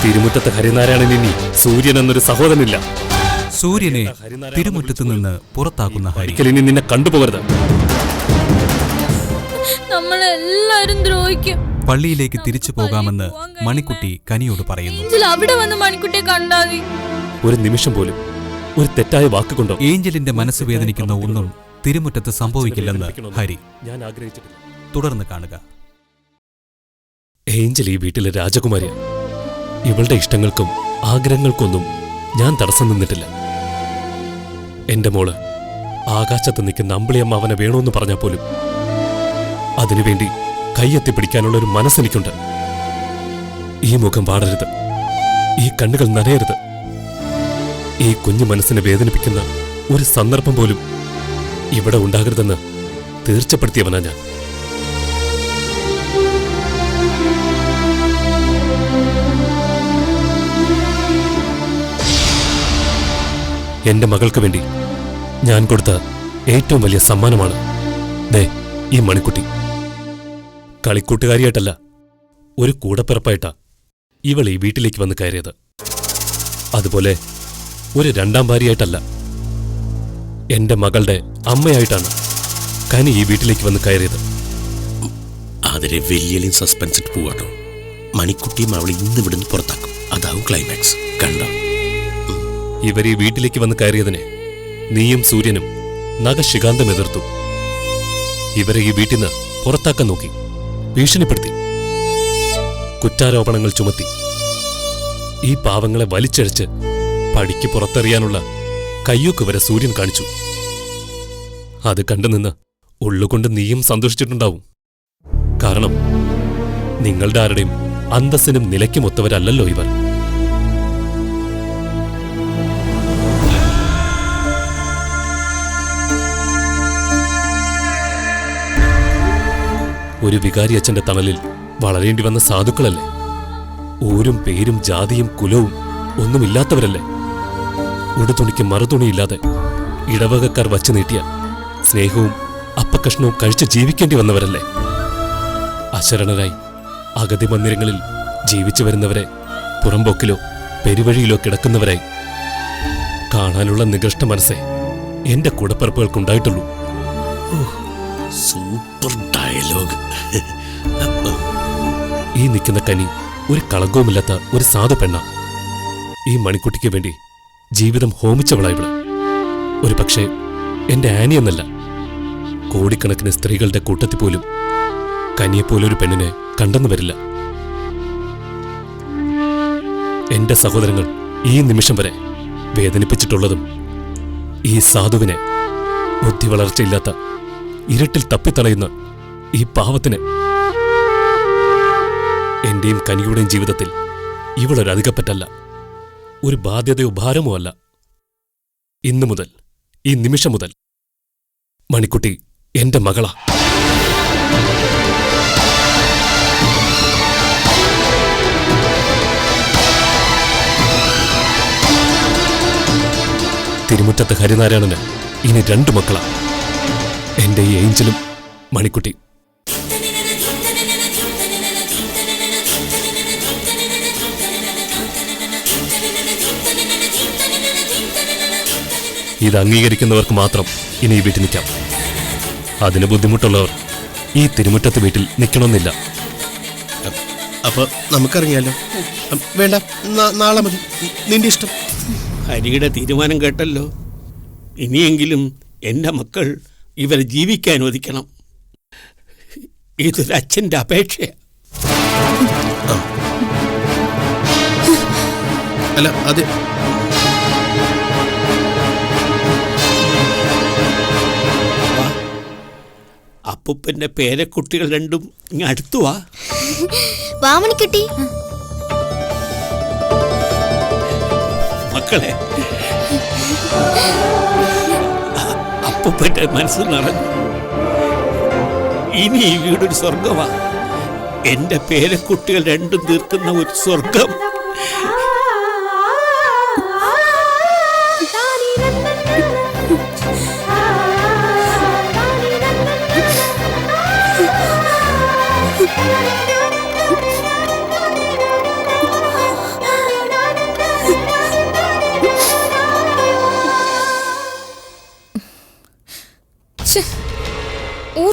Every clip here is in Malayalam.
തിരുമുറ്റത്ത് ഹരിനാരായണൻ ഇനി സൂര്യൻ എന്നൊരു സഹോദരനില്ല. സൂര്യനെ തിരുമുറ്റത്ത് നിന്ന് പുറത്താക്കുന്ന ഹരി ഇനി നിന്നെ കണ്ടുപോകരുത്. നമ്മളെല്ലാരും ദ്രോഹിക്കും. പള്ളിയിലേക്ക് തിരിച്ചു പോകാമെന്ന് മണിക്കുട്ടി കനിയോട് പറയുന്നു. അവിടെ വന്ന് മണിക്കുട്ടിയെ കണ്ടാതി. ഒരു നിമിഷം പോലും ഒരു തെറ്റായ വാക്കുകൊണ്ടോ ഏഞ്ചലിന്റെ മനസ്സ് വേദനിക്കുന്ന ഒന്നും തിരുമുറ്റത്ത് സംഭവിക്കില്ലെന്ന് ഹരി. ഞാൻ ആഗ്രഹിച്ചിട്ടില്ല. തുടർന്ന് കാണുക. ഏഞ്ചൽ ഈ വീട്ടിലെ രാജകുമാരിയാണ്. ഇവളുടെ ഇഷ്ടങ്ങൾക്കും ആഗ്രഹങ്ങൾക്കൊന്നും ഞാൻ തടസ്സം നിന്നിട്ടില്ല. എന്റെ മോള് ആകാശത്ത് നിൽക്കുന്ന അമ്പിളിയമ്മ അവനെ വേണമെന്ന് പറഞ്ഞാൽ പോലും അതിനുവേണ്ടി കൈയെത്തി പിടിക്കാനുള്ള ഒരു മനസ്സെനിക്കുണ്ട്. ഈ മുഖം പാടരുത്, ഈ കണ്ണുകൾ നനയരുത്. ഈ കുഞ്ഞു മനസ്സിനെ വേദനിപ്പിക്കുന്ന ഒരു സന്ദർഭം പോലും ഇവിടെ ഉണ്ടാകരുതെന്ന് തീർച്ചപ്പെടുത്തിയവനാ ഞാൻ. എന്റെ മകൾക്ക് വേണ്ടി ഞാൻ കൊടുത്ത ഏറ്റവും വലിയ സമ്മാനമാണ് ദേ ഈ മണിക്കുട്ടി. കളിക്കൂട്ടുകാരിയായിട്ടല്ല, ഒരു കൂടപ്പിറപ്പായിട്ടാ ഇവൾ ഈ വീട്ടിലേക്ക് വന്ന് കയറിയത്. അതുപോലെ ഒരു രണ്ടാം ഭാര്യയായിട്ടല്ല, എന്റെ മകളുടെ അമ്മയായിട്ടാണ് കനി ഈ വീട്ടിലേക്ക് വന്ന് കയറിയത്. അതിലെ വലിയ സസ്പെൻസ് ഇട്ട് പോവാട്ടോ. മണിക്കുട്ടിയും അവളെ ഇന്ന് ഇവിടുന്ന് പുറത്താക്കും. അതാവും ക്ലൈമാക്സ്. കണ്ടോ? ഇവർ ഈ വീട്ടിലേക്ക് വന്ന് കയറിയതിനെ നീയും സൂര്യനും നഖശികാന്തം എതിർത്തു. ഇവരെ ഈ വീട്ടിൽ നിന്ന് പുറത്താക്കാൻ നോക്കി, ഭീഷണിപ്പെടുത്തി, കുറ്റാരോപണങ്ങൾ ചുമത്തി. ഈ പാവങ്ങളെ വലിച്ചഴിച്ച് പടിക്ക് പുറത്തെറിയാനുള്ള കയ്യൂക്ക് വരെ സൂര്യൻ കാണിച്ചു. അത് കണ്ടുനിന്ന് ഉള്ളുകൊണ്ട് നീയും സന്തോഷിച്ചിട്ടുണ്ടാവും. കാരണം നിങ്ങളുടെ ആരുടെയും അന്തസ്സിനും നിലയ്ക്കുമൊത്തവരല്ലല്ലോ ഇവർ. ഒരു വികാരി അച്ഛന്റെ തണലിൽ വളരേണ്ടി വന്ന സാധുക്കളല്ലേ? ഊരും പേരും ജാതിയും കുലവും ഒന്നുമില്ലാത്തവരല്ലേ? ഉടുതുണിക്ക് മറുതുണിയില്ലാതെ ഇടവകക്കാർ വച്ചു നീട്ടിയ സ്നേഹവും അപ്പക്കഷ്ണവും കഴിച്ച് ജീവിക്കേണ്ടി വന്നവരല്ലേ? അശരണരായി അഗതി മന്ദിരങ്ങളിൽ ജീവിച്ചു വരുന്നവരെ പുറംപോക്കിലോ പെരുവഴിയിലോ കിടക്കുന്നവരായി കാണാനുള്ള നികൃഷ്ട മനസ്സേ എന്റെ കൂടപ്പിറപ്പുകൾക്കുണ്ടായിട്ടുള്ളൂ. Super dialogue. ഈ നിൽക്കുന്ന കനി ഒരു കളങ്കവുമില്ലാത്ത ഒരു സാധു പെണ്ണ. ഈ മണിക്കുട്ടിക്ക് വേണ്ടി ജീവിതം ഹോമിച്ചവളായിവള്. ഒരു പക്ഷേ എന്റെ ആനി എന്നല്ല, കോടിക്കണക്കിന് സ്ത്രീകളുടെ കൂട്ടത്തിൽ പോലും കനിയെപ്പോലൊരു പെണ്ണിനെ കണ്ടെന്നു വരില്ല. എന്റെ സഹോദരങ്ങൾ ഈ നിമിഷം വരെ വേദനിപ്പിച്ചിട്ടുള്ളതും ഈ സാധുവിനെ ബുദ്ധി വളർച്ചയില്ലാത്ത ഇരുട്ടിൽ തപ്പിത്തടയുന്ന ഈ പാവത്തിന്. എന്റെയും കനിയുടെയും ജീവിതത്തിൽ ഇവളൊരധികപ്പറ്റല്ല, ഒരു ബാധ്യതയോ ഭാരമോ അല്ല. ഇന്നു മുതൽ, ഈ നിമിഷം മുതൽ മണിക്കുട്ടി എന്റെ മകളാ. തിരുമുറ്റത്ത് ഹരിനാരായണന് ഇനി 2 മക്കളാ, എന്റെ ഈ ഏഞ്ചലും മണിക്കുട്ടി. ഇത് അംഗീകരിക്കുന്നവർക്ക് മാത്രം ഇനി ഈ വീട്ടിൽ നിൽക്കാം. അതിന് ബുദ്ധിമുട്ടുള്ളവർ ഈ തിരുമുറ്റത്ത് വീട്ടിൽ നിൽക്കണമെന്നില്ല. അപ്പൊ നമുക്കറിയാലോ? വേണ്ട, നാളെ മതി. നിന്റെ ഇഷ്ടം. ഹരിയുടെ തീരുമാനം കേട്ടല്ലോ. ഇനിയെങ്കിലും എൻ്റെ മക്കൾ ഇവരെ ജീവിക്കാൻ അനുവദിക്കണം. ഇതൊരച്ഛൻ്റെ അപേക്ഷയാണ്. അല്ല, അത് അപ്പൂപ്പൻ്റെ പേരക്കുട്ടികൾ രണ്ടും ഇങ്ങ് അടുത്തുവാ. വാമണിക്കുട്ടി, മക്കളെ, അപ്പൂപ്പൻ്റെ മനസ്സ് നിറഞ്ഞു. ഇനി ഈ വീടൊരു സ്വർഗമാ. എൻ്റെ പേരക്കുട്ടികൾ രണ്ടും തീർക്കുന്ന ഒരു സ്വർഗം.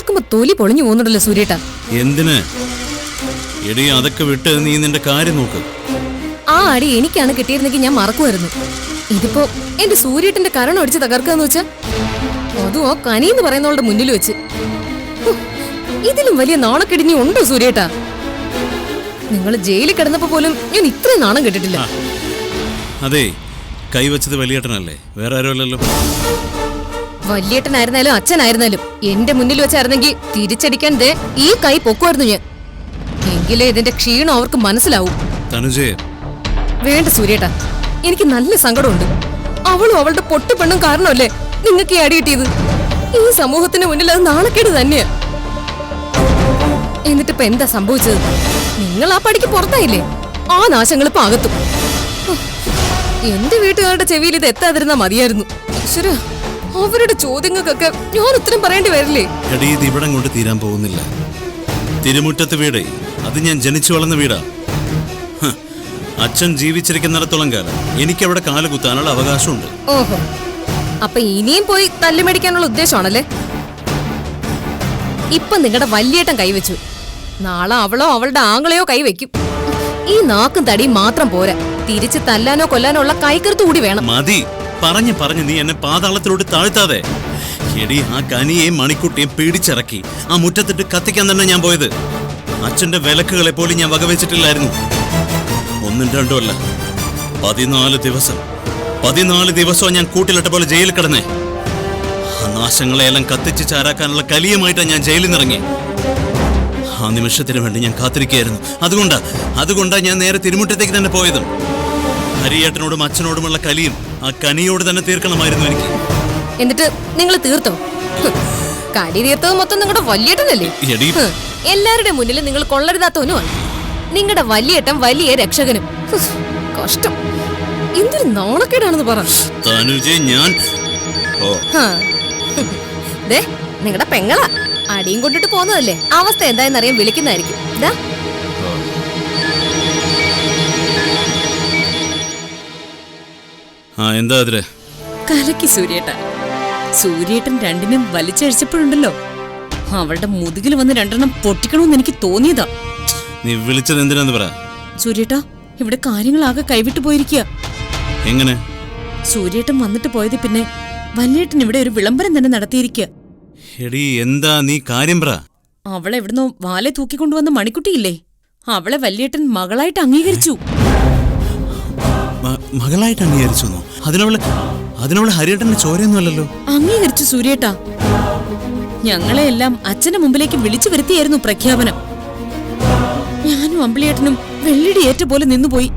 ഓർക്കുമ്പോ തൊലി പൊളിഞ്ഞു പോകുന്നുണ്ടല്ലോ സൂര്യേട്ടാ. എന്തിന് എടി അതൊക്കെ വിട്ട് നീ നിന്റെ കാര്യം നോക്ക്. ആ അടി എനിക്കാണ് കിട്ടിയിരുന്നെങ്കിൽ ഞാൻ മറക്കുമായിരുന്നു. ഇതിപ്പോ എന്റെ സൂര്യേട്ടന്റെ കരണം അടിച്ച് തകർക്കാന്ന് വെച്ചാ അതും ആ കനിന്ന് പറയുന്നവളുടെ മുന്നിൽ വെച്ച്. ഇതിലും വലിയ നാണക്കെടിഞ്ഞി ഉണ്ടോ സൂര്യേട്ടാ? നിങ്ങൾ ജയിലിൽ കിടന്നപ്പോ പോലും ഞാൻ ഇത്രയും നാണം കെട്ടിട്ടില്ല. അതെ, കൈവച്ചത് വലിയേട്ടനല്ലേ, വേറെ ആരുമല്ലല്ലോ. വലിയേട്ടനായിരുന്നാലും അച്ഛനായിരുന്നാലും എന്റെ മുന്നിൽ വെച്ചായിരുന്നെങ്കിൽ തിരിച്ചടിക്കാൻ ദേ ഈ കൈ പൊക്കുമായിരുന്നു ഞാൻ. എങ്കിലേ ഇതിന്റെ ക്ഷീണം അവർക്ക് മനസ്സിലാവും. തനുജേ, വേണ്ട സൂര്യേട്ടാ, എനിക്ക് നല്ല സങ്കടമുണ്ട്. അവളും അവളുടെ പൊട്ടു പെണ്ണും കാരണമല്ലേ നിങ്ങൾക്ക് ഈ അടി കിട്ടിയത്. ഈ സമൂഹത്തിന് മുന്നിൽ അത് നാണക്കേട് തന്നെയാ. എന്നിട്ടിപ്പോ എന്താ സംഭവിച്ചത്? നിങ്ങൾ ആ പടിക്ക് പുറത്തായില്ലേ? ആ നാശങ്ങൾ ഇപ്പൊ അകത്തും. എന്റെ വീട്ടുകാരുടെ ചെവിയിൽ ഇത് എത്താതിരുന്നാ മതിയായിരുന്നു. ഈശ്വരാ, അവരുടെ ചോദ്യങ്ങൾക്കൊക്കെ ഞാൻ ഉത്തരം പറയേണ്ടി വരില്ലേ? എടി, ഇത് ഇവിടം കൊണ്ട് തീരാൻ പോകുന്നില്ല. തിരുമുറ്റത്ത് വീട്, അത് ഞാൻ ജനിച്ചു വളർന്ന വീടാ. അച്ഛൻ ജീവിച്ചിരിക്കുന്നിടത്തോളം കാലം എനിക്കവിടെ കാല് കുത്താനുള്ള അവകാശമുണ്ട്. ഓഹോ, അപ്പൊ ഇനിയും പോയി തല്ലുമേടിക്കാനുള്ള ഉദ്ദേശമാണല്ലേ? ഇപ്പൊ നിങ്ങളുടെ വലിയേട്ടൻ കൈവച്ചു, നാളെ അവളോ അവളുടെ ആങ്ങളെയോ കൈവയ്ക്കും. ഈ നാക്കും തടിയും മാത്രം പോരാ, തിരിച്ച് തല്ലാനോ കൊല്ലാനോ ഉള്ള കൈക്കരുത്ത് കൂടി വേണം. മതി, പറഞ്ഞു നീ എന്നെ പാതാളത്തിലോട്ട് താഴ്ത്താതെ. എടി, ആ കനിയെയും മണിക്കുട്ടിയും പിടിച്ചിറക്കി ആ മുറ്റത്തിട്ട് കത്തിക്കാൻ തന്നെ ഞാൻ പോയത്. അച്ഛന്റെ വിലക്കുകളെ പോലും ഞാൻ വകവെച്ചിട്ടില്ലായിരുന്നു. 1 2 അല്ല, 14 ദിവസവും ഞാൻ കൂട്ടിലിട്ട പോലെ ജയിലിൽ കിടന്നേ. ആ നാശങ്ങളെയെല്ലാം കത്തിച്ച് ചാരാക്കാനുള്ള കലിയുമായിട്ടാണ് ഞാൻ ജയിലിൽ നിന്നിറങ്ങി. ആ നിമിഷത്തിന് വേണ്ടി ഞാൻ കാത്തിരിക്കുകയായിരുന്നു. അതുകൊണ്ടാ ഞാൻ നേരെ തിരുമുറ്റത്തേക്ക് തന്നെ പോയതും. ഹരിയേട്ടനോടും അച്ഛനോടുമുള്ള കലിയും ആ കനിയോട് തന്നെ തീർക്കണമായിരുന്നു എനിക്ക്. എന്നിട്ട് നിങ്ങൾ തീർത്തോ? കടി തീർത്തത് മൊത്തം നിങ്ങളുടെ വലിയേട്ടനല്ലേ? എല്ലാവരുടെ മുന്നിൽ നിങ്ങൾ കൊള്ളരുതാത്തവനുമാണ്. നിങ്ങളുടെ വലിയേട്ടൻ വലിയ രക്ഷകനും. കഷ്ടം, എന്തൊരു നാണക്കേടാണെന്ന് പറ. നിങ്ങളുടെ പെങ്ങളാ അടിയും കൊണ്ടിട്ട് പോന്നതല്ലേ, അവസ്ഥ എന്തായെന്നറിയാൻ വിളിക്കുന്നതായിരിക്കും. എന്താ അതിരെ കലക്കി സൂര്യേട്ടൻ രണ്ടിനും വലിച്ചഴിച്ചപ്പോഴുണ്ടല്ലോ, അവളുടെ മുതുകിൽ വന്ന് 2 പൊട്ടിക്കണമെന്ന് എനിക്ക് തോന്നിയതാ. നീ വിളിച്ചത് എന്തിനാന്ന് പറ. സൂര്യേട്ടാ, ഇവിടെ കാര്യങ്ങളാകെ കൈവിട്ടു പോയിരിക്കുക. എങ്ങനെ? സൂര്യേട്ടൻ വന്നിട്ട് പോയത് പിന്നെ വല്യേട്ടൻ ഇവിടെ ഒരു വിളംബരം തന്നെ നടത്തിയിരിക്കുക. എടി, എന്താ നീ കാര്യം പറ. അവളെ എവിടുന്നോ വാലെ തൂക്കിക്കൊണ്ടുവന്ന മണിക്കുട്ടിയില്ലേ, അവളെ വല്യേട്ടൻ മകളായിട്ട് അംഗീകരിച്ചു. മകളായിട്ട് അംഗീകരിച്ചു? അതിനവള് ഹരിയേട്ടന്റെ ചോരയൊന്നും അല്ലല്ലോ. അംഗീകരിച്ചു സൂര്യേട്ടാ. ഞങ്ങളെ എല്ലാം അച്ഛന്റെ മുമ്പിലേക്ക് വിളിച്ചു വരുത്തിയായിരുന്നു പ്രഖ്യാപനം. ഞാനും അമ്പിളിയേട്ടനും വെള്ളിടി ഏറ്റ പോലെ നിന്നുപോയി.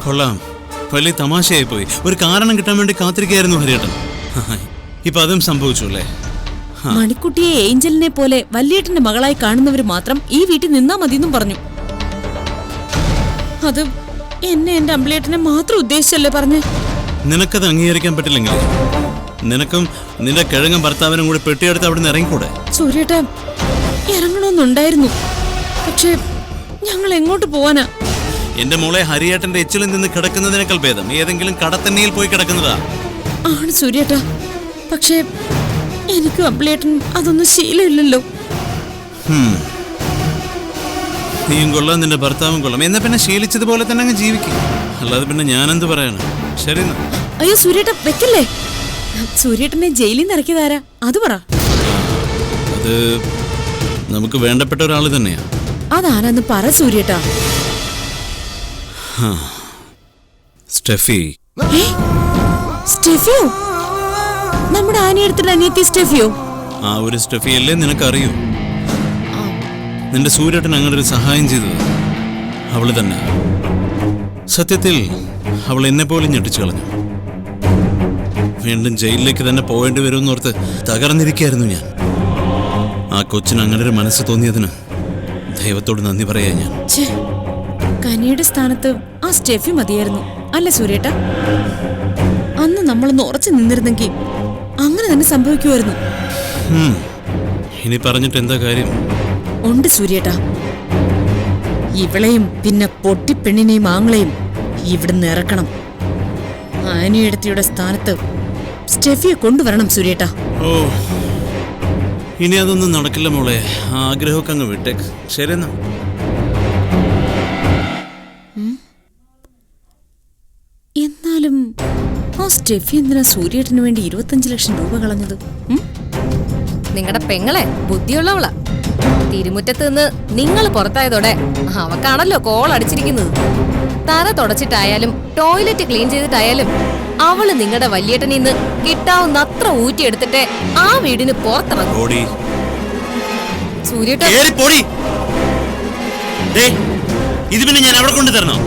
കൊള്ളാം, വലിയ തമാശയായി പോയി. ഒരു കാരണം കിട്ടാൻ വേണ്ടി കാത്തിരിക്കുകയായിരുന്നു ഹരിയേട്ടൻ. ഇപ്പൊ അതും സംഭവിച്ചു അല്ലേ? മണിക്കുട്ടിയെ ഏഞ്ചലിനെ പോലെ വല്യേട്ടന്റെ മകളായി കാണുന്നവര് മാത്രം ഈ വീട്ടിൽ നിന്നാ മതിയെന്നും പറഞ്ഞു. അത് എന്നെ എന്റെ അമ്പിളിയേട്ടനെ മാത്രം ഉദ്ദേശിച്ചല്ലേ പറഞ്ഞ്. നിനക്കത് അംഗീകരിക്കാൻ പറ്റില്ലെങ്കിൽ നിനക്കും നിന്റെ കിഴങ്ങൻ ഭർത്താവിനും കൂടി പെട്ടിയെടുത്ത് അവിടെ നിന്ന് ഇറങ്ങിക്കൂടെ? സൂര്യേട്ടൻ ഇറങ്ങണമെന്നുണ്ടായിരുന്നു, പക്ഷെ ഞങ്ങൾ എങ്ങോട്ട് പോവാനാ? എന്റെ മോളെ ഹരിയേട്ടന്റെ എച്ചിലിൽ നിന്ന് കിടക്കുന്നതിനേക്കാൾ ഭേദം ഏതെങ്കിലും കടത്തന്നെയിൽ പോയി കിടക്കുന്നതാ. ആണ് സൂര്യേട്ടാ, പക്ഷേ എനിക്കും അമ്പിളിയേട്ടൻ അതൊന്നും ശീലമില്ലല്ലോ. നീയും കൊള്ളാം, നിന്റെ ഭർത്താവും കൊള്ളാം. എന്നാ പിന്നെ ശീലിച്ചതുപോലെ തന്നെ അങ്ങ് ജീവിക്കും. അല്ലാതെ പിന്നെ ഞാനെന്ത് പറയണം? ശരി. അയ്യോ സൂര്യേട്ട, വെക്കല്ലേ. സൂര്യേട്ടനെ ജയിലിൽ നിന്ന് ഇറക്കിയതാരാ? അത് പറ. അത് നമുക്ക് വേണ്ടപ്പെട്ട ഒരാള് തന്നെയാ. അതാരാന്ന് പറ സൂര്യേട്ടാ. സ്റ്റെഫി. സ്റ്റെഫിയോ? നമ്മുടെ ആനിയടുത്തുള്ള അനിയത്തി സ്റ്റെഫിയോ? ആ ഒരു സ്റ്റെഫിയല്ലേ നിനക്കറിയൂ? നിന്റെ സൂര്യേട്ടൻ അങ്ങനെ ഒരു സഹായം ചെയ്തത് അവള് തന്നെ. സത്യത്തിൽ അവൾ എന്നെ പോലും ഞെട്ടിച്ചു കളഞ്ഞു. വീണ്ടും ജയിലിലേക്ക് തന്നെ പോകേണ്ടി വരുമെന്നോർത്ത് തകർന്നിരിക്കുകയായിരുന്നു ഞാൻ. ആ കൊച്ചിന് അങ്ങനെ ഒരു മനസ്സ് തോന്നിയതിന് ദൈവത്തോട് നന്ദി പറയാ ഞാൻ. കനിയുടെ സ്ഥാനത്ത് ആ സ്റ്റെഫി മതിയായിരുന്നു അല്ലേ സൂര്യേട്ട? അന്ന് നമ്മളൊന്ന് ഉറച്ചു നിന്നിരുന്നെങ്കിൽ അങ്ങനെ തന്നെ സംഭവിക്കുമായിരുന്നു. ഇനി പറഞ്ഞിട്ട് എന്താ കാര്യം? ഉണ്ട് സൂര്യേട്ട. ഇവളെയും പിന്നെ പൊട്ടിപ്പെണ്ണിനെയും ആങ്ങളെയും ഇവിടുന്ന് ഇറക്കണം. ആനിയെടുത്തിയുടെ സ്ഥാനത്ത് സ്റ്റെഫിയെ കൊണ്ടുവരണം സൂര്യേട്ടാ. ഓ, ഇനി അതൊന്നും നടക്കില്ല മോളെ. ആ ആഗ്രഹമൊക്കെ അങ്ങ് വിട്ടേക്ക്. ശരി എന്നാ. എന്നാലും ആ സ്റ്റെഫി എന്തിനാ സൂര്യേട്ടന് വേണ്ടി 25 ലക്ഷം രൂപ കളഞ്ഞത്? നിങ്ങളുടെ പെങ്ങളെ ബുദ്ധിയുള്ളവളാ. തിരുമുറ്റത്ത് നിന്ന് നിങ്ങൾ പുറത്തായതോടെ അവക്കാണല്ലോ കോൾ അടിച്ചിരിക്കുന്നത്. തറ തുടച്ചിട്ടായാലും ടോയ്ലറ്റ് ക്ലീൻ ചെയ്തിട്ടായാലും അവള് നിങ്ങളുടെ വലിയേട്ടനിൽ നിന്ന് കിട്ടാവുന്ന അത്ര ഊറ്റിയെടുത്തിട്ട് ആ വീടിന് പുറത്തിറങ്ങും. സൂര്യേട്ട ഇത് പിന്നെ ഞാൻ അവിടെ കൊണ്ടു തരണോ?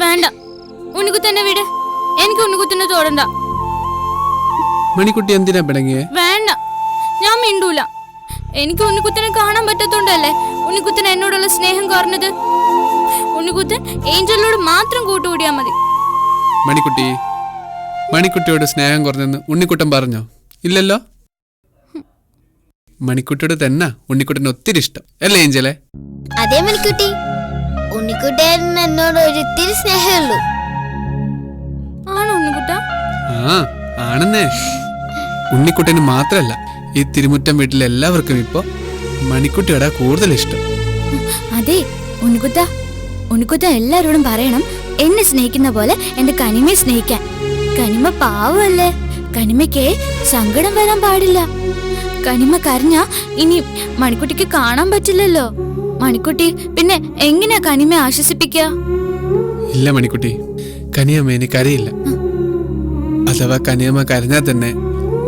വേണ്ട, ഉണ്ണിക്കുത്തന്നെ വിട്. എനിക്ക് ഉണ്ണിക്കുത്തിനെ തോടണ്ട. മണിക്കുട്ടി എന്തിനാ പിടങ്ങിയേ? വേണ്ട, ഞാൻ മിണ്ടൂല. എനിക്ക് ഉണ്ണിക്കുത്തിനെ കാണാൻ പറ്റത്തോണ്ടല്ലേ ഉണ്ണിക്കുത്തിന് എന്നോടുള്ള സ്നേഹം കുറഞ്ഞത്. ഉണ്ണിക്കുത്തൻ ഏഞ്ചലിനോട് മാത്രം കൂട്ടുകൂടിയാ മതി. മണിക്കുട്ടിയോട് സ്നേഹം കുറഞ്ഞെന്ന് ഉണ്ണിക്കുട്ടൻ പറഞ്ഞോ? ഇല്ലല്ലോ. മണിക്കുട്ടിയോട് തന്നെ ഉണ്ണിക്കുട്ടന് ഒത്തിരി ഇഷ്ടം അല്ലേ ഏഞ്ചലെ? അതേ മണിക്കുട്ടി, ഉണ്ണിക്കുട്ടൻ എന്നോട് ഒരിത്തിരി സ്നേഹമുള്ളൂ. ആണോ ഉണ്ണിക്കുട്ട? ആ, ആണെന്നേ. ഉണ്ണിക്കുട്ടന് മാത്രല്ല, ഈ തിരുമുറ്റം വീട്ടിലെ എല്ലാവർക്കും ഇപ്പൊ മണിക്കുട്ടിയോടാ കൂടുതൽ ഇഷ്ടം. അതെ ഉണ്ണിക്കുട്ട എല്ലാരോടും പറയണം എന്നെ സ്നേഹിക്കുന്ന പോലെ എന്റെ കനിമയെ സ്നേഹിക്കാൻ. കനിമ പാവല്ലേ, കനിമയ്ക്ക് സങ്കടം വരാൻ പാടില്ല. കനിമ കരഞ്ഞ ഇനി മണിക്കുട്ടിക്ക് കാണാൻ പറ്റില്ലല്ലോ. മണിക്കുട്ടി പിന്നെ എങ്ങനെയാ കനിമയെ ആശ്വസിപ്പിക്ക? ഇല്ല മണിക്കുട്ടി, കനിയമ്മ എനിക്ക് കരയില്ല. അഥവാ കനിയമ്മ കരഞ്ഞാൽ തന്നെ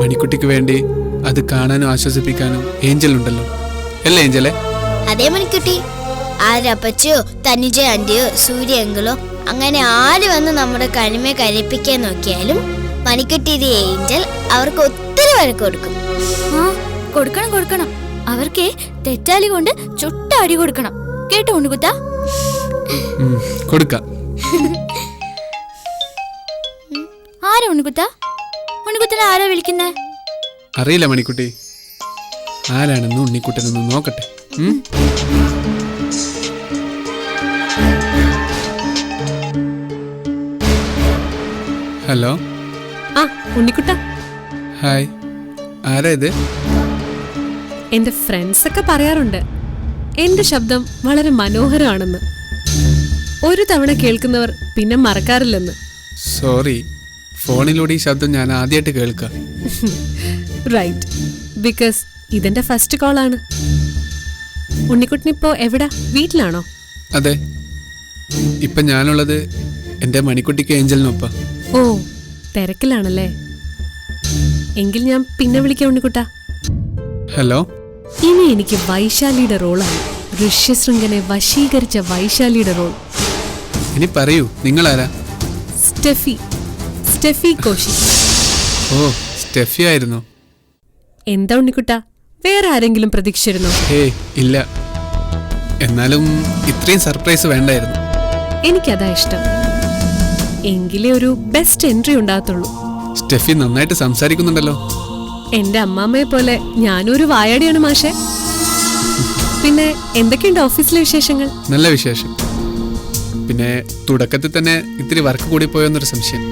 മണിക്കുട്ടിക്ക് വേണ്ടി അത് കാണാനും ആശ്വസിപ്പിക്കാനും ഏഞ്ചൽ ഉണ്ടല്ലോ, അല്ലേ ഏഞ്ചലെ? അതേ മണിക്കുട്ടി, ആരപ്പച്ചോ തനിജ ആന്റിയോ സൂര്യ അങ്കിളോ അങ്ങനെ ആര് വന്ന് നമ്മുടെ കനിമയെ കരയിപ്പിക്കാൻ നോക്കിയാലും മണിക്കുട്ടിയുടെ ഏഞ്ചൽ അവർക്ക് ഒത്തിരി വഴക്ക് കൊടുക്കും. കൊടുക്കണം. അവർക്ക് തെറ്റാലി കൊണ്ട് ചുട്ട അടി കൊടുക്കണം. കേട്ടോ ഉണ്ണിക്കുത്ത? കൊടുക്കാം. ആരാ ഉണ്ണിക്കുത്തനെ ആരാ വിളിക്കുന്നേ? അറിയില്ല മണിക്കുട്ടി, ആരാണെന്ന് ഉണ്ണിക്കുട്ടനൊന്ന് നോക്കട്ടെ. ഹലോ. ആ ഉണ്ണിക്കുട്ട. ഹായ്, ആരാ ഇത്? എന്റെ ഫ്രണ്ട്സ് ഒക്കെ പറയാറുണ്ട് എന്റെ ശബ്ദം വളരെ മനോഹരമാണെന്ന്. ഒരു തവണ കേൾക്കുന്നവർ പിന്നെ മറക്കാറില്ലെന്ന്. സോറി, ഫോണിലൂടെ ഈ ശബ്ദം ഞാൻ ആദ്യമായിട്ട് കേൾക്കാം. റൈറ്റ്, ബിക്കോസ് ഇതെന്റെ ഫസ്റ്റ് കോളാണ്. ഉണ്ണിക്കുട്ടനിപ്പോ എവിടാ? വീട്ടിലാണോ? അതെ, ഇപ്പൊ ഞാനുള്ളത് എന്റെ മണിക്കുട്ടിക്ക് ഏഞ്ചലിനൊപ്പം. ഓ, തിരക്കിലാണല്ലേ. എങ്കിൽ ഞാൻ പിന്നെ വിളിക്കാം ഉണ്ണിക്കുട്ട. ഹലോ. ഇനി എനിക്ക് വൈശാലിയുടെ റോളാണ്. ഋഷ്യശൃംഗനെ വശീകരിച്ച വൈശാലിയുടെ റോൾ. ഇനി പറയൂ, നിങ്ങളാരാ? സ്റ്റെഫി കോശി. ഓ, സ്റ്റെഫി ആയിരുന്നു. എന്താ ഉണ്ണിക്കുട്ട, വേറെ ആരെങ്കിലും പ്രതീക്ഷിച്ചിരുന്നോ? ഇല്ല. എന്നാലും ഇത്രയും സർപ്രൈസ് വേണ്ടായിരുന്നു. എനിക്കതാ ഇഷ്ടം. എങ്കിലേ ഒരു ബെസ്റ്റ് എൻട്രി ഉണ്ടാകത്തുള്ളൂ. സ്റ്റെഫി നന്നായിട്ട് സംസാരിക്കുന്നുണ്ടല്ലോ. എന്റെ അമ്മാമ്മയെ പോലെ ഞാനൊരു വായാടിയാണ് മാഷെ. പിന്നെ എന്തൊക്കെയുണ്ട് ഓഫീസിലെ വിശേഷങ്ങൾ? നല്ല വിശേഷം. പിന്നെ തുടക്കത്തിൽ തന്നെ ഇത്തിരി വർക്ക് കൂടി പോയോന്നൊരു സംശയം.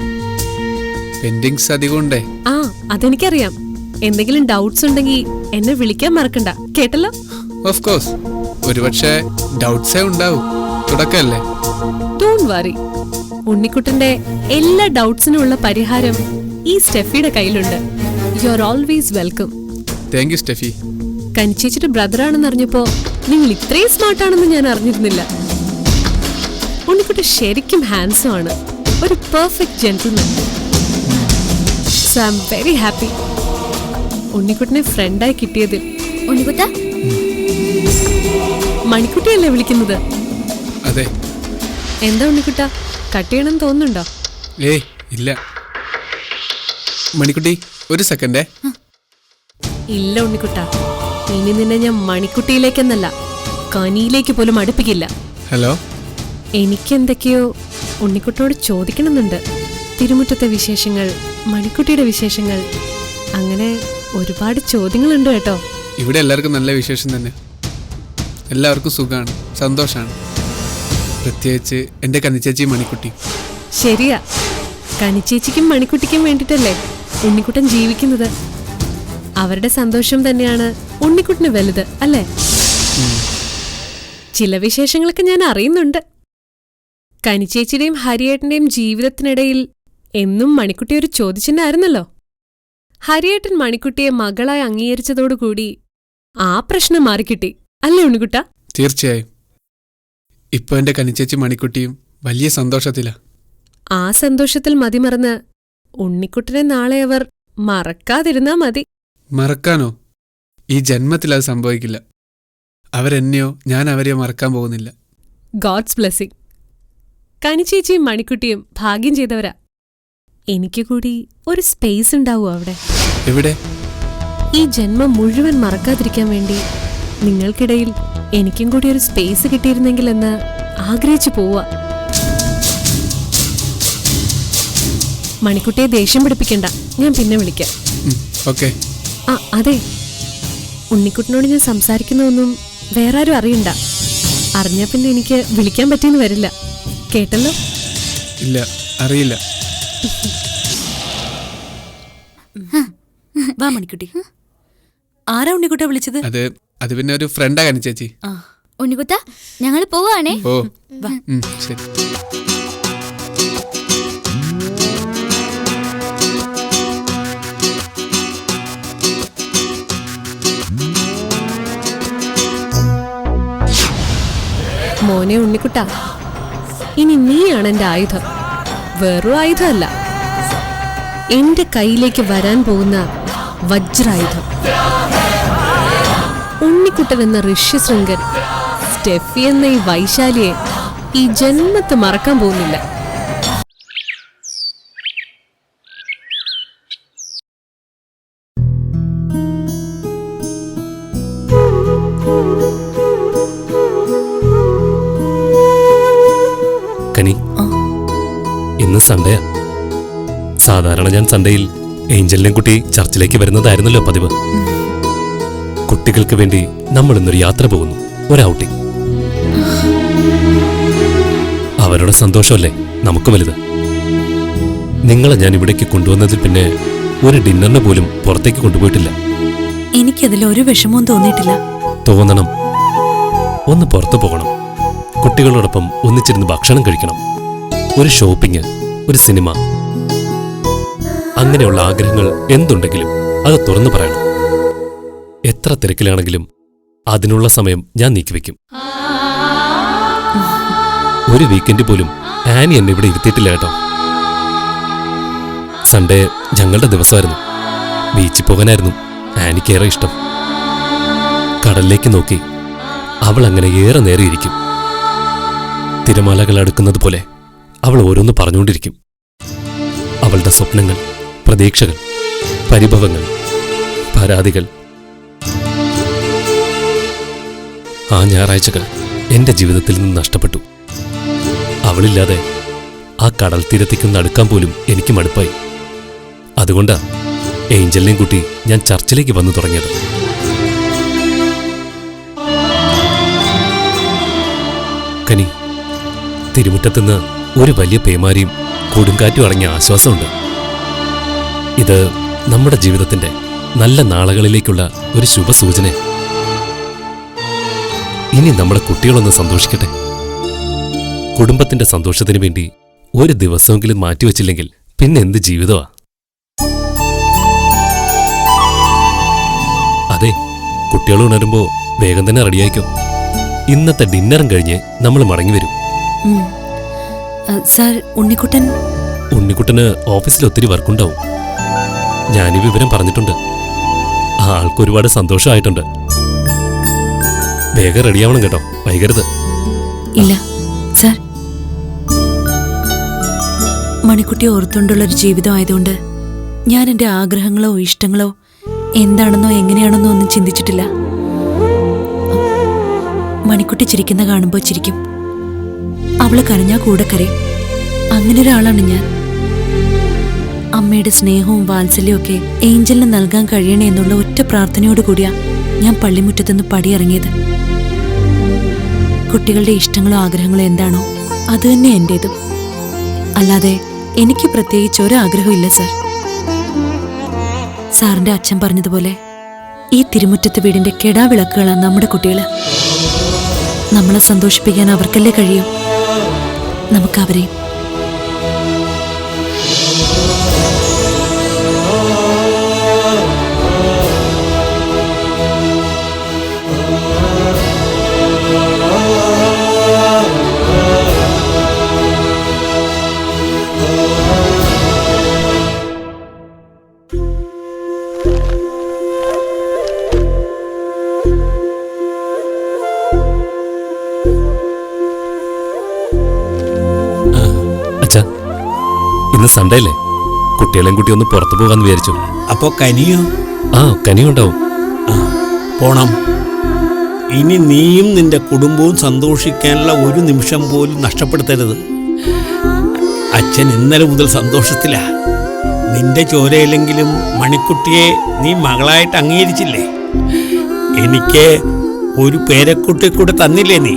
പെൻഡിങ്സ് അധികം ഉണ്ടേ. ആ, അതെനിക്കറിയാം. എന്തെങ്കിലും ഡൗട്ട്സ് ഉണ്ടെങ്കിൽ എന്നെ വിളിക്കാൻ മറക്കണ്ട, കേട്ടല്ലോ? Of course. ഒരുപക്ഷെ ഡൗട്ട്സേ ഉണ്ടാവും, തുടക്കമല്ലേ. ഡോണ്ട് വറി, ഉണ്ണിക്കുട്ടന്റെ എല്ലാ ഡൗട്ട്സിനും ഉള്ള പരിഹാരം ഈ സ്റ്റെഫിയുടെ കയ്യിലുണ്ട്. You are always welcome. Thank you Steffi. കനിച്ചേച്ചിയുടെ ബ്രദറാണെന്ന് അറിഞ്ഞപ്പോ നിങ്ങൾ ഇത്രയും സ്മാർട്ടാണെന്ന് ഞാൻ അറിഞ്ഞിരുന്നില്ല. ഉണ്ണിക്കുട്ടൻ ശരിക്കും ഹാൻസം ആണ്, ഒരു perfect gentleman. So I am very happy ഉണ്ണിക്കുട്ടനെ ഫ്രണ്ടായി കിട്ടിയതിൽ. ഉണ്ണിക്കുട്ട, മണിക്കുട്ടിയല്ലേ വിളിക്കുന്നത്? അതെ. എന്താ ഉണ്ണിക്കുട്ട, കട്ട് ചെയ്യണമെന്ന് തോന്നുന്നുണ്ടോ? ഇല്ല മണിക്കുട്ടി, ഒരു സെക്കൻഡേ. ഇല്ല ഉണ്ണിക്കുട്ട, ഇനി നിന്നെ ഞാൻ മണിക്കുട്ടിയിലേക്കെന്നല്ല കനിയിലേക്ക് പോലും അടുപ്പിക്കില്ല. ഹലോ, എനിക്കെന്തൊക്കെയോ ഉണ്ണിക്കുട്ടനോട് ചോദിക്കണമെന്നുണ്ട്. തിരുമുറ്റത്തെ വിശേഷങ്ങൾ, മണിക്കുട്ടിയുടെ വിശേഷങ്ങൾ, അങ്ങനെ ഒരുപാട് ചോദ്യങ്ങളുണ്ട് കേട്ടോ. ഇവിടെ എല്ലാവർക്കും നല്ല വിശേഷം തന്നെ. എല്ലാവർക്കും സുഖമാണ്, സന്തോഷമാണ്. പ്രത്യേകിച്ച് എൻ്റെ കന്നിച്ചേച്ചി മണിക്കുട്ടി. ശരിയാ, കനിച്ചേച്ചിക്കും മണിക്കുട്ടിക്കും വേണ്ടിട്ടല്ലേ ഉണ്ണിക്കുട്ടൻ ജീവിക്കുന്നത്. അവരുടെ സന്തോഷം തന്നെയാണ് ഉണ്ണിക്കുട്ടന് വലുത്, അല്ലേ? ചില വിശേഷങ്ങളൊക്കെ ഞാൻ അറിയുന്നുണ്ട്. കനിച്ചേച്ചിയുടെയും ഹരിയേട്ടന്റെയും ജീവിതത്തിനിടയിൽ എന്നും മണിക്കുട്ടി ഒരു ചോദിച്ചിട്ടുണ്ടായിരുന്നല്ലോ. ഹരിയേട്ടൻ മണിക്കുട്ടിയെ മകളായി അംഗീകരിച്ചതോടുകൂടി ആ പ്രശ്നം മാറിക്കിട്ടി, അല്ലേ ഉണ്ണിക്കുട്ട? തീർച്ചയായും. ഇപ്പൊ എൻ്റെ കന്നിച്ചേച്ചി മണിക്കുട്ടിയും വലിയ സന്തോഷത്തിലാ. ആ സന്തോഷത്തിൽ മതിമറന്ന് ഉണ്ണിക്കുട്ടനെ നാളെ അവർ മറക്കാതിരുന്നാ മതി. മറക്കാനോ? ഈ ജന്മത്തിൽ അത് സംഭവിക്കില്ല. അവരെന്നെയോ ഞാൻ അവരെയോ മറക്കാൻ പോകുന്നില്ല. God's blessing. കനിച്ചേച്ചിയും മണിക്കുട്ടിയും ഭാഗ്യം ചെയ്തവരാ. എനിക്ക് കൂടി ഒരു സ്പേസ് ഉണ്ടാവൂ അവിടെ. എവിടെ? ഈ ജന്മം മുഴുവൻ മറക്കാതിരിക്കാൻ വേണ്ടി നിങ്ങൾക്കിടയിൽ എനിക്കും കൂടി ഒരു സ്പേസ് കിട്ടിയിരുന്നെങ്കിൽ എന്ന് ആഗ്രഹിച്ചു പോവാ. മണിക്കുട്ടിയെ ദേഷ്യം പിടിപ്പിക്കണ്ട, ഞാൻ പിന്നെ വിളിക്കാം. ഓക്കെ. ആ അതെ, ഉണ്ണിക്കുട്ടനോട് ഞാൻ സംസാരിക്കുന്നതൊന്നും വേറെ ആരും അറിയണ്ട. അറിഞ്ഞാ പിന്നെ എനിക്ക് വിളിക്കാൻ പറ്റിയെന്ന് വരില്ല. കേട്ടല്ലോ? ഇല്ല, അറിയില്ല. വാ മണിക്കുട്ടി. ആരാ ഉണ്ണിക്കുട്ട വിളിച്ചത്? അത് പിന്നെ ഒരു ഫ്രണ്ടാ കനിച്ചേച്ചി. ഉണ്ണിക്കുട്ട, ഞങ്ങൾ പോവാണേ. ഓ ശരി. മോനെ ഉണ്ണിക്കുട്ട, ഇനി നീയാണ് എന്റെ ആയുധം. വേറൊരു ആയുധമല്ല, എന്റെ കയ്യിലേക്ക് വരാൻ പോകുന്ന വജ്രായുധം. ഉണ്ണിക്കുട്ടൻ എന്ന ഋഷ്യശൃംഗൻ, സ്റ്റെഫി എന്ന ഈ വൈശാലിയെ ഈ ജന്മത്ത് മറക്കാൻ പോകുന്നില്ല. കനി, ഇന്ന് സൺഡേയാ. സാധാരണ ഞാൻ സൺഡേയിൽ ഏഞ്ചലിനെയും കുട്ടി ചർച്ചിലേക്ക് വരുന്നതായിരുന്നല്ലോ പതിവ്. കുട്ടികൾക്ക് വേണ്ടി നമ്മൾ ഇന്നൊരു യാത്ര പോകുന്നു, ഒരു ഔട്ടിംഗ്. അവരുടെ സന്തോഷമല്ലേ നമുക്ക് വലുത്. നിങ്ങളെ ഞാൻ ഇവിടേക്ക് കൊണ്ടുവന്നതിൽ പിന്നെ ഒരു ഡിന്നറിന് പോലും പുറത്തേക്ക് കൊണ്ടുപോയിട്ടില്ല. എനിക്കതിൽ ഒരു വിഷമവും തോന്നിയിട്ടില്ല. തോന്നണം. ഒന്ന് പുറത്തു പോകണം, കുട്ടികളോടൊപ്പം ഒന്നിച്ചിരുന്ന് ഭക്ഷണം കഴിക്കണം, ഒരു ഷോപ്പിംഗ്, ഒരു സിനിമ. അങ്ങനെയുള്ള ആഗ്രഹങ്ങൾ എന്തുണ്ടെങ്കിലും അത് തുറന്നു പറയണം. എത്ര തിരക്കിലാണെങ്കിലും അതിനുള്ള സമയം ഞാൻ നീക്കിവെക്കും. ഒരു വീക്കെൻഡ് പോലും ആനി എന്നെ ഇവിടെ ഇരുത്തിയിട്ടില്ല കേട്ടോ. സൺഡേ ഞങ്ങളുടെ ദിവസമായിരുന്നു. ബീച്ചിൽ പോകാനായിരുന്നു ആനിക്കേറെ ഇഷ്ടം. കടലിലേക്ക് നോക്കി അവൾ അങ്ങനെ ഏറെ നേരെ ഇരിക്കും. തിരമാലകൾ അടുക്കുന്നത് പോലെ അവൾ ഓരോന്ന് പറഞ്ഞുകൊണ്ടിരിക്കും. അവളുടെ സ്വപ്നങ്ങൾ, പ്രതീക്ഷകൾ, പരിഭവങ്ങൾ, പരാതികൾ. ആ ഞായറാഴ്ചകൾ എന്റെ ജീവിതത്തിൽ നിന്ന് നഷ്ടപ്പെട്ടു. അവളില്ലാതെ ആ കടൽ തീരത്തേക്കൊന്ന് അടുക്കാൻ പോലും എനിക്ക് മടുപ്പായി. അതുകൊണ്ടാ ഏഞ്ചലിനെയും കൂട്ടി ഞാൻ ചർച്ചിലേക്ക് വന്നു തുടങ്ങിയത്. കനി, തിരുമുറ്റത്തുനിന്ന് ഒരു വലിയ പേമാരിയും കൊടുങ്കാറ്റും അടങ്ങിയ ആശ്വാസമുണ്ട്. ഇത് നമ്മുടെ ജീവിതത്തിന്റെ നല്ല നാളുകളിലേക്കുള്ള ഒരു ശുഭസൂചന. ഇനി നമ്മുടെ കുട്ടികളൊന്ന് സന്തോഷിക്കട്ടെ. കുടുംബത്തിന്റെ സന്തോഷത്തിന് വേണ്ടി ഒരു ദിവസമെങ്കിലും മാറ്റിവെച്ചില്ലെങ്കിൽ പിന്നെ എന്ത് ജീവിതമാ? അതെ, കുട്ടികൾ ഉണരുമ്പോ വേഗം തന്നെ റെഡിയായിക്കോ. ഇന്നത്തെ ഡിന്നറും കഴിഞ്ഞ് നമ്മൾ മടങ്ങി വരും. സാർ, ഉണ്ണിക്കുട്ടന് ഓഫീസിൽ ഒത്തിരി വർക്കുണ്ടാവും. ഞാനീ വിവരം പറഞ്ഞിട്ടുണ്ട്. ആ ആൾക്ക് ഒരുപാട് സന്തോഷമായിട്ടുണ്ട്. വേഗം റെഡിയാവണം കേട്ടോ, വൈകരുത്. ഇല്ല സാർ, മണിക്കുട്ടി ഓർത്തുകൊണ്ടുള്ളൊരു ജീവിതമായതുകൊണ്ട് ഞാൻ എൻ്റെ ആഗ്രഹങ്ങളോ ഇഷ്ടങ്ങളോ എന്താണെന്നോ എങ്ങനെയാണെന്നോ ഒന്നും ചിന്തിച്ചിട്ടില്ല. മണിക്കുട്ടി ചിരിക്കുന്ന കാണുമ്പോൾ ചിരിക്കും, അവള് കരഞ്ഞാ കൂടെ കരയും. അങ്ങനെ ഒരാളാണ് ഞാൻ. അമ്മയുടെ സ്നേഹവും വാത്സല്യവും ഒക്കെ ഏഞ്ചലിന് നൽകാൻ കഴിയണേ എന്നുള്ള ഒറ്റ പ്രാർത്ഥനയോടുകൂടിയാ ഞാൻ പള്ളിമുറ്റത്തുനിന്ന് പടിയിറങ്ങിയത്. കുട്ടികളുടെ ഇഷ്ടങ്ങളോ ആഗ്രഹങ്ങളോ എന്താണോ അത് തന്നെ എന്റേതും. അല്ലാതെ എനിക്ക് പ്രത്യേകിച്ച് ഒരാഗ്രഹവും ഇല്ല സർ. സാറിന്റെ അച്ഛൻ പറഞ്ഞതുപോലെ ഈ തിരുമുറ്റത്ത് വീടിന്റെ കെടാവിളക്കുകളാണ് നമ്മുടെ കുട്ടികള്. നമ്മളെ സന്തോഷിപ്പിക്കാൻ അവർക്കല്ലേ കഴിയും, നമുക്കവരെയും. അച്ഛാ, ഇന്ന് സൺഡേ അല്ലേ, കുട്ടികളെയും കുട്ടി ഒന്ന് പുറത്തു പോകാന്ന് വിചാരിച്ചു. അപ്പോ കനിയോ? ആ, കനിയുണ്ടാവും. പോണം. ഇനി നീയും നിന്റെ കുടുംബവും സന്തോഷിക്കാനുള്ള ഒരു നിമിഷം പോലും നഷ്ടപ്പെടുത്തരുത്. അച്ഛൻ ഇന്നലെ മുതൽ സന്തോഷത്തിലാ. നിന്റെ ചോരയില്ലെങ്കിലും മണിക്കുട്ടിയെ നീ മകളായിട്ട് അംഗീകരിച്ചില്ലേ? എനിക്ക് ഒരു പേരക്കുട്ടി കൂടെ തന്നില്ലേ നീ?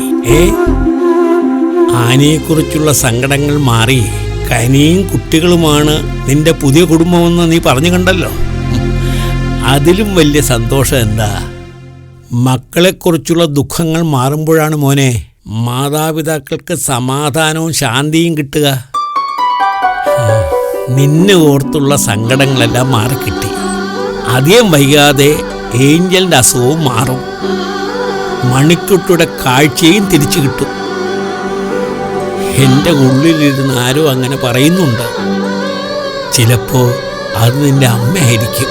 ആനയെക്കുറിച്ചുള്ള സങ്കടങ്ങൾ മാറി കനിയും കുട്ടികളുമാണ് നിന്റെ പുതിയ കുടുംബമെന്ന് നീ പറഞ്ഞു കണ്ടല്ലോ. അതിലും വലിയ സന്തോഷം എന്താ? മക്കളെക്കുറിച്ചുള്ള ദുഃഖങ്ങൾ മാറുമ്പോഴാണ് മോനെ മാതാപിതാക്കൾക്ക് സമാധാനവും ശാന്തിയും കിട്ടുക. നിന്നെ ഓർത്തുള്ള സങ്കടങ്ങളെല്ലാം മാറിക്കിട്ടി. അധികം വൈകാതെ ഏഞ്ചലിന്റെ അസുഖവും മാറും. മണിക്കുട്ടിയുടെ കാഴ്ചയും തിരിച്ചു കിട്ടും. എൻ്റെ ഉള്ളിലിരുന്ന് ആരോ അങ്ങനെ പറയുന്നുണ്ട്. ചിലപ്പോ അത് നിന്റെ അമ്മയായിരിക്കും.